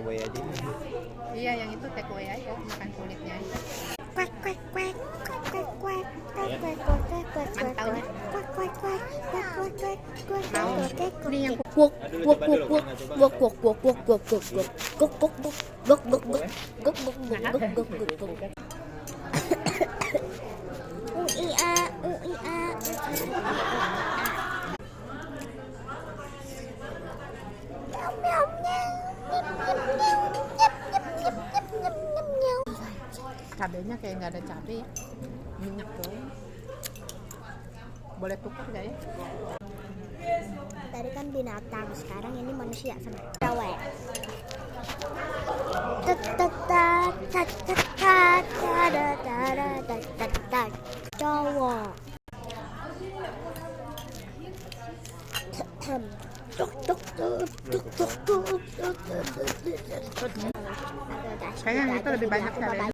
away aja. Iya, yang itu take away aja, makan kulitnya aja. Quack quack quack quack quack quack quack quack quack quack quack Mantau. quack quack quack quack quack quack quack Mau. quack Ini yang wok wok wok wok wok wok wok wok wok wok wok gok gok gok gok gok gok gok gok gok gok gok gok uia uia meow meow cabenya kayak nggak ada cabe ya, minyak doang. Boleh tukar nggak ya? tadi kan binatang, sekarang ini manusia sama cewek. Cowok. Kayaknya yang itu lebih banyak cabenya.